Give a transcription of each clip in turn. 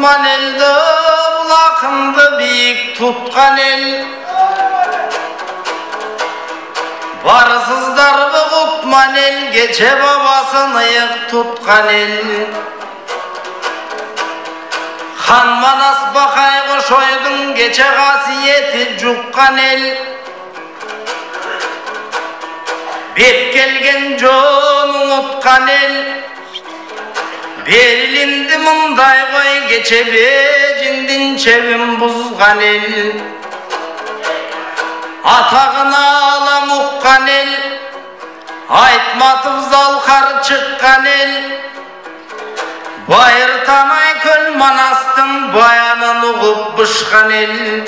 Osman eldi bulakındı büyük tutkan el. Varsızlar bu Kutman el, geçe babasını yık tutkan el. Han Manas bakay koşoydun, geçe kasiyeti cukkan el. Bep gelgen jolun unutkan el. Berilindi mınday koy, geçe becindin çevim buzgan el. Atağına alam uqqan el, aytmatıp zalkar çıkkan el. Bayır tanay köl Manastın bayanın uğup bışkan el.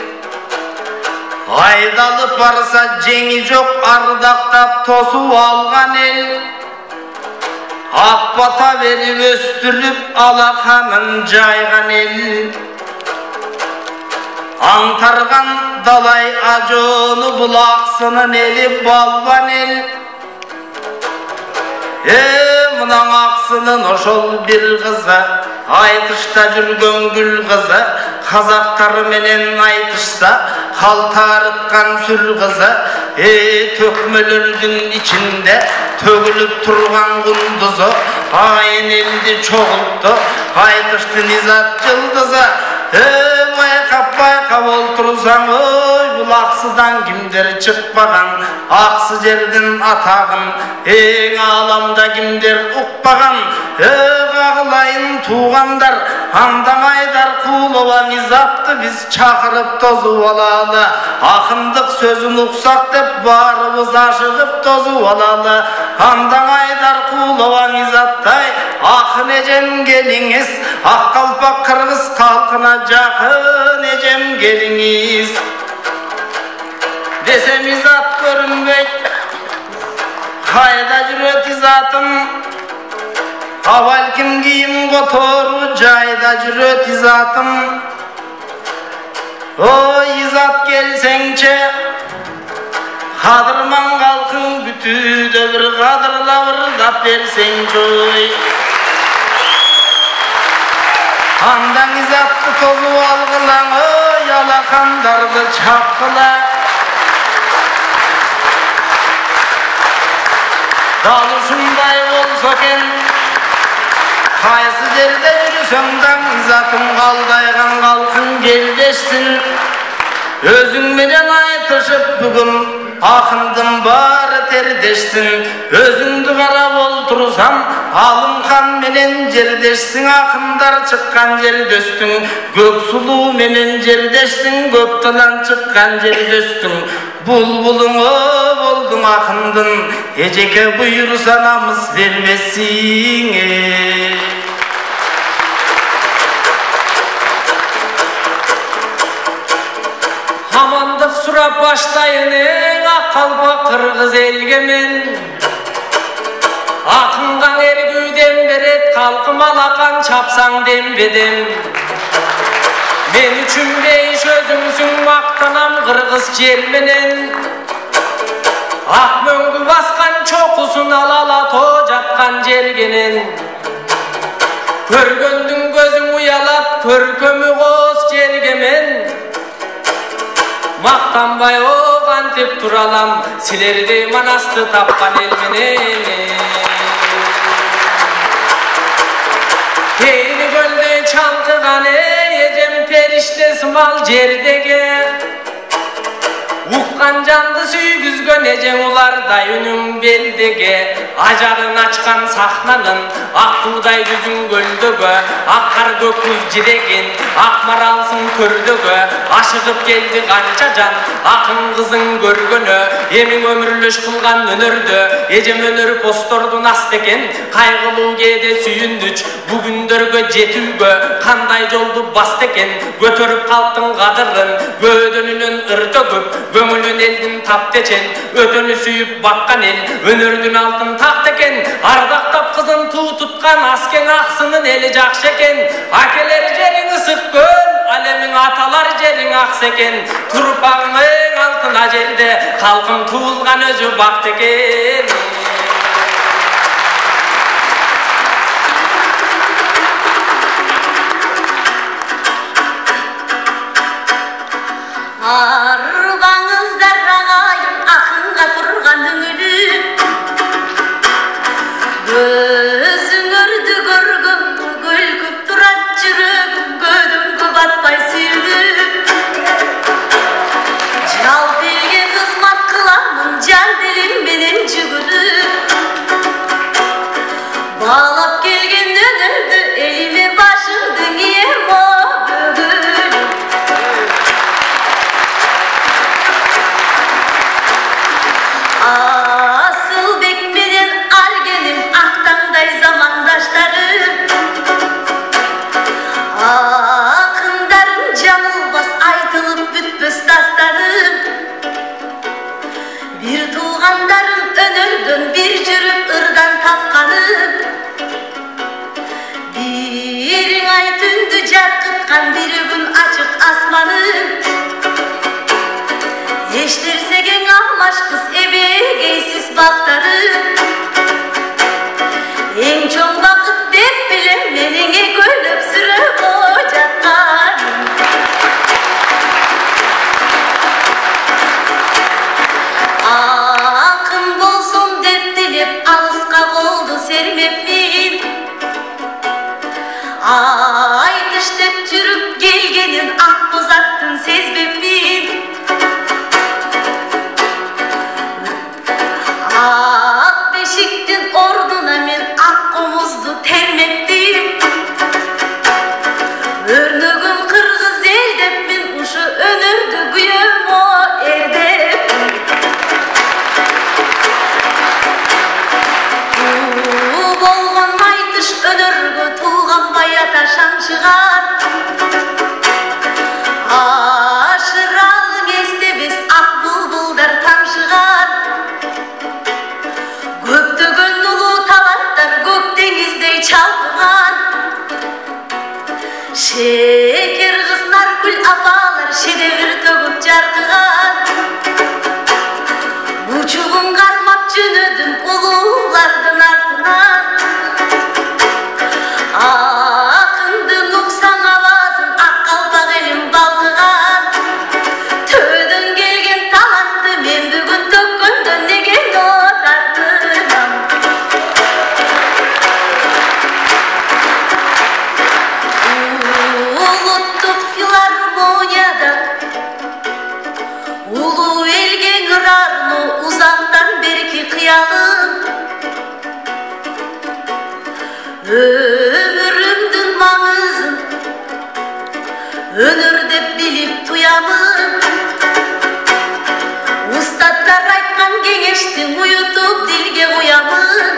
Aydalıp barsa jengi jok, ardaktap tosup algan el. Akbata verip östürüp alakanın jaygan el. Antargan dalay aconu bulaksının eli balban el. Mınan aksının oşol bir kıza, aytışta жүрgön gül kıza, Kazaktarı menen aytışsa, halta arıtkan sür kıza. Tökmölürdün içinde tөгülüp turgan kunduzu, ayın eldi çoğuldu, aytıştı nizat yıldıza. Bayqap oltursan, oy bul aksıdan kimdir çıkpagan, aksı жердin atağın, alamda kimdir uqpagan. Ağlayın tuğandar, andamaydar Kulova nizaptı biz çakırıp tozu olalı. Akındık sözün uqsak dep barımız aşıgıp tozu olalı. Andamaydar Kulova nizaptay, akın ecem geliniz, Akkalpak Kırgız kalkına jakın ecem geliniz. Desem izat görünbey, hayda jüret izatım. Aval kim giyim kotoru, jayda jüret izatım. O izat gelsençe, kadırman kalkın bütüde bir kadırla vırdap versençe oy. Andan izattı tozu algılan, oy yalakandardı çapkıla. Dalışınday olsaken, kaysı jerde yürüsöңdan izatım kaldaygan kalkın geldeşsin. Özüң menen aytışıp bugün akındım bari terdeşsin. Özüңdü karap oltursam alınkan menen жерdeşsin. Akındar çıkkan жердөстүң, Көк сулуу menen жерdeşsin. Көпталан çıkkan жердөстүң, Bulbulun o boldun akındın, eceke buyursa namız vermesin. Hamandık surap başlayın, Akkalpak Kırgız elgemen. Akıngan ergüden beret, kalkım alakan çapsan dembedem. Men üçün beyiş özümsün, maktanam Kırgız jermenen. Ak möngü baskan çokusun, alala to jatkan jergenen. Körgöndün gözün uyalat, körkömü koz jergemen. Maktanbay oğan tep turalam, silerdi Manastı tapkan elmenen. Teyni gölde çalkıgan ecem periştesi mal jerdege. Uqqan jandı süygüzgön ecem ularday үнüm beldege. Ajarın açkan sahnanın, ak tuğday düzün göldögö. Akkar göküz jiregen, ak maralsın kördögö. Aşıgıp geldi kança can, akın kızın görgönö. Emin ömürlöş kılgan önördö, ecem önör postordun asteken. Kaygılуу kede sүйündüç, bugündörgö jetүүgö. Kanday joldu basteken, götörüp kalktın kadırın. Gödönünün ırtögüp, gömülün eldin tapteçen. Ötönü sүйüp bakkan el, önördün altın takteken. Ardaktap kızın tuğ tutkan, asken aksının eli jakşeken. Akeler jerin ısık göl, alemin atalar jerin akseken. Turpağının altına jerde, kalkın tuğulgan özü bakteken. Арбаңыздар ағайын ақынға тұрған үңіліп, өзіңірді көргім көлкіп тұрат жүрегім, көдімгі батпай сүйіліп. Жалп елге қызмат қыламын жан ділімменен жүгіріп, балап келген өнерді еліме башыңды ем о бөгіліп. Асылбек менен Аргенім ақтаңдай замандаштарым, ақындарым жаңылбас айтылып бүтпөс дастарым. Bir туғандарым өнерден bir жүріп ырдан тапқаным, бириң ай түнді жарқытқан бір күн ашық асманым. Ештерсеген алмаш қыз ебегейсіз бақтарым, ең чоң бақыт деп білем меніңе көліп сүріп о жатқаным. Ақын болсам деп тілеп алысқа қолды сермеппін, айтыш деп жүріп келгенін ақ боз аттың сезбеппін. Ақ бешіктің ордына мен ақ қомызды терметтім, өрнөгім қырғыз ел деп мен ұшы өнерді күйем о ердеп. Болған айтыш өнерге туған баята шаңшыған, ашыралың естебес ақ бұлбұлдар тамшыған. Көптөгөн ұлы таланттар көк теңіздей чалпыған, шекер қыз Наркүл апалар шедевір төгіп жарқыған. Учуғын қармап жөнөдім ұлылардың артынан, ақынды нұқсан авазын ақ қалпақ елім балқыған. Төден келген талантты мен бүгін төккөнді неге нотартынам. Улуттық филармонияда улуу элге ырарны узактан берки кыялым. Өмүрүмдүн маңызын өнөр деп билип туямын, устаттар айткан кеңештин уютуп дилге куямын.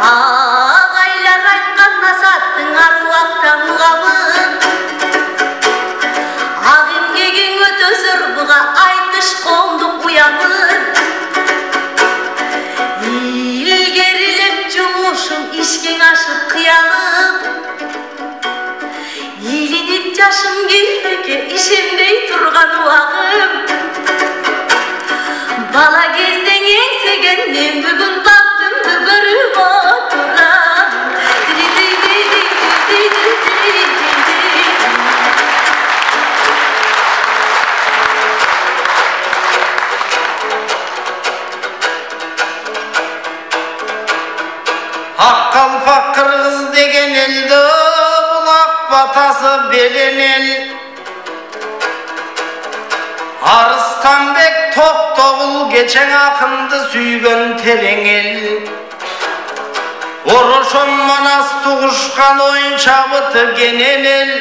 Агайлар айткан насаттың аруактан угамын, ак эмгегиң өтө зор буга айтыш коомдук уямын. Илгерилеп жумушум ишкең ашып кыялым, илинип жашым келбеке ишенбей турган убагым. Бала кезден еңсеген мен бүгүн бактымды көрүп отурам. Ақ қалпақ қырғыз деген елді бұлақ батасы белен ел. Арыстанбек Тоқтоғұл кечең ақынды сүйген терең ел. Орошон манасты құшқан ойын шабыты кенен ел.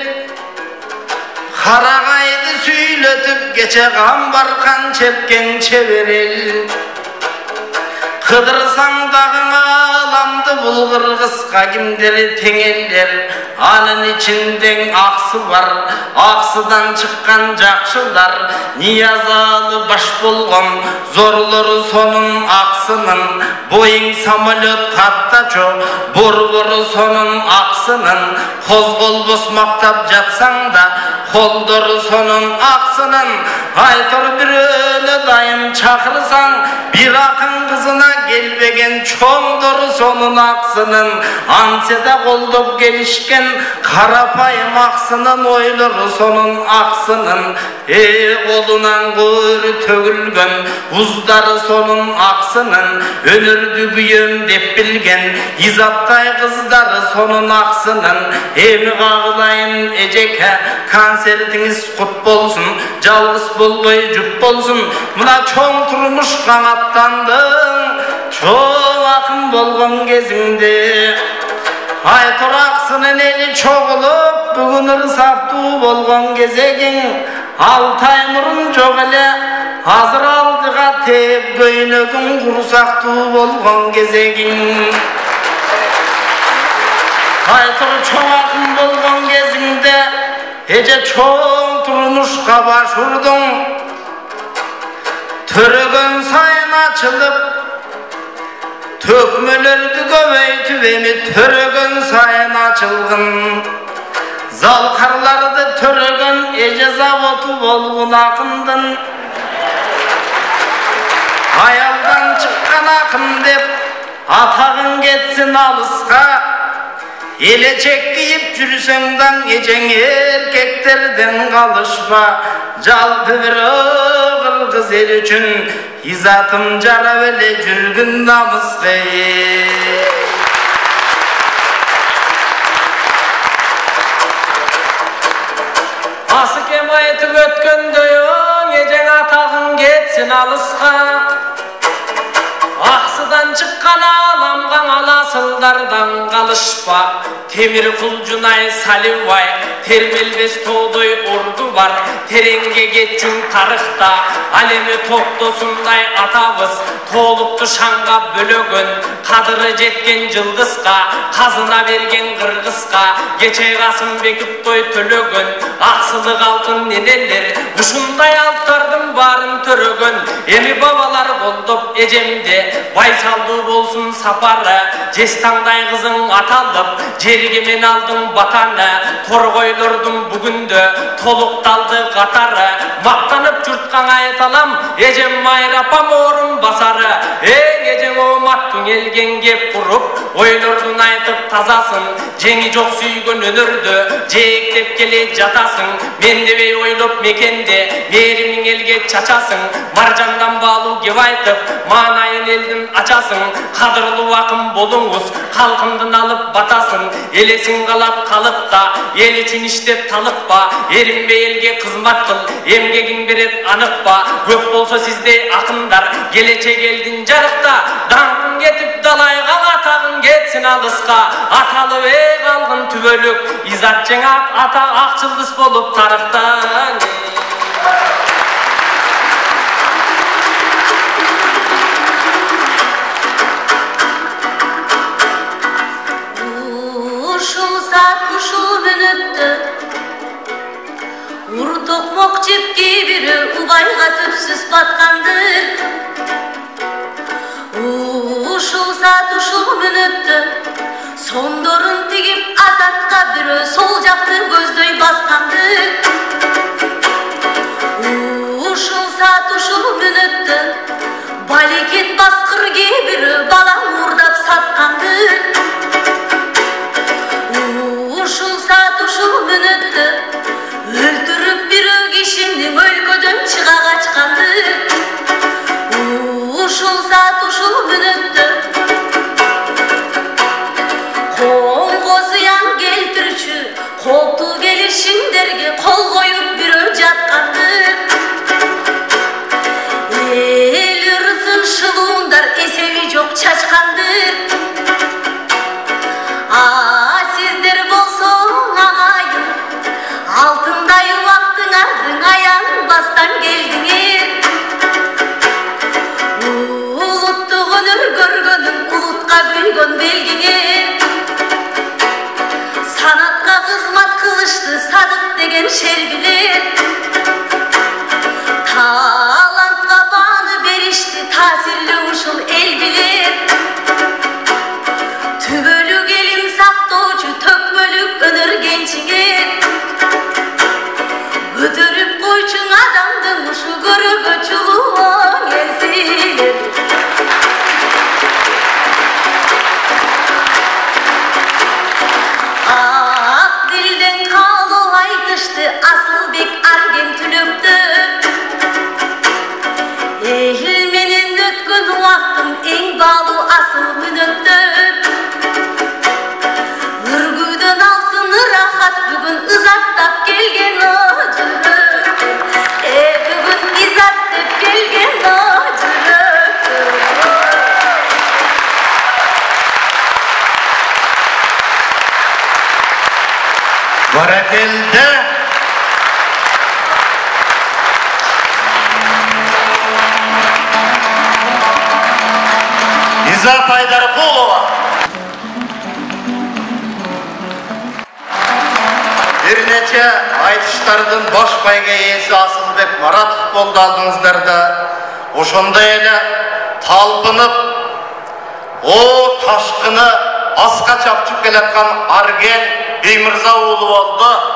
Қарағайды сүйлетіп кече қамбарқан чепкен чебер ел. Қыдырсаң дағыңа аламды бұл қырғызға кімдері теңелдер. Анын içinden ақсы бар, ақсыдан шыққан жақшылар. Ниязалы баш болған зорлары сонын ақсының. Бойың самолет қатта жоқ, бұр-бұры сонын ақсының. Қозғолбос мақтап жатсаң да, қолдары сонын ақсының. Айтыр бір өлі дайым çakırsan bir akın kızına gelbegen çoğdur sonun aksının anseda koldup gelişken karapayım aksının oylar sonun aksının kolunan koyru tөгülgön buzdarı sonun aksının önürdü büyüm dep bilgen izaptay kızdarı sonun aksının emi kağılayın eceke konsertiniz kut bolsun жалғыз болбой жүп болсын мына чоң турмуш канаттандың чоң акын болгон кезиңде ай тураксынын эли чогулуп бүгүн ырсаптуу болгон кезегиң 6 ай мурун жок эле азыр алдыга тээп көйнөгүң курсактуу болгон кезегиң ай тур чоң акын болгон кезиңде эже чоң turmuşqa baş urdun Törөгөн сайын açılıp Tökmölördü göbeytip emi Törөгön сайын açılgın Zalkarlardı törөгön eje zavotu bolgun akındın Ayaldan çıkkan akın dep Atağın getsin alısqa Elecek giyip жүрсөңдан ejең erkeklerden kalışma Жалпы bir oğul kız el üçün İzatım jara bele жүрgün namısqa Асы кем айтып өткөндöйөң ejең atağın getsin alısqa Ақсыдан чыққан аламған аласылдардан қалышпа Темір құлжынай саливай термелбес тоодой орду бар тереңге кетчүң тарыхта алеми токтосундай атабыз толукту шаңга бөлөгөн кадыры жеткен жылдызга казына берген кыргызга кече Касымбеков той төлөгөн аксылык алтын ненелер ушундай алттардын баарын төрөгөн эми бабалар колдоп эжемде байсалдуу болсун сапары жестаңдай кызың аталып жерге мен алдың батаны торгойлордун бүгүндө толукталды катары мактанып журтка айталам эжем майрапам орун басары эжең оматтың элген кеп куруп ойлордун айтып тазасын жеңи жок сүйгөн өнөрдө жээктеп келе жатасың мен дебей ойлоп мекенде мээримиң элге чачасың маржандан баалуу кеп айтып маанайын элдин ачасың кадырлуу акын болуңуз калкымдын алып батасың элесиң калат калыпта эл үчүн иштеп талыкпа эринбей элге кызмат кыл эмгегиң берет аныкпа көп болсо сиздей акындар келечек элдин жарыкта даңкың кетип далайга атагың кетсин алыска аталып калгын түбөлүк изат жеңак ата ак жылдыз болуп тарыктан Токмок жепке бири убайга түпсүз баткандыр Ушул саат ушул мүнөттө сондорун тигип азатка бирөө сол жакты көздөй баскандыр Ушул саат ушул мүнөттө балекет баскырге бирөө бала мурдап саткандыр Ушул саат ушул мүнөттө өлтүрүп бирөө кишинин өлкөдөн чыга качкандыр Ушул саат ушул мүнөттө коомго зыян келтирчү колтуу келишимдерге кол коюп бирөө жаткандыр эл ырсын шылуундар эсеби жок чачкандыр сиздер болсо агайын алтындай убактыңардын аянбастан келдиңер улуттук өнөр көргөнүң улутка күйгөн белгиңер санатка кызмат кылышты садык деген шербилер талантка бааны беришти таасирлүү ушул эл билер түбөлүк элин сактоочу төкмөлүк өнөр кенчиңер көтөрүп койчуң адамдын ушу көрөгө чулууң эл eң балу асыл мүнөттөр. Үргүдөн алсын рахат бүгүн ызаттап келген жүрөк. Бүгүн изат деп келген жүрөк. Баракелде. Изат Айдаркулова. Bir neçe айтыштардын баш байга ээси Асылбек Маратов болду алдыңыздарда. Ошондой эле талпынып, о ташкыны аска чапчып келаткан Арген Беймырза уулу болду.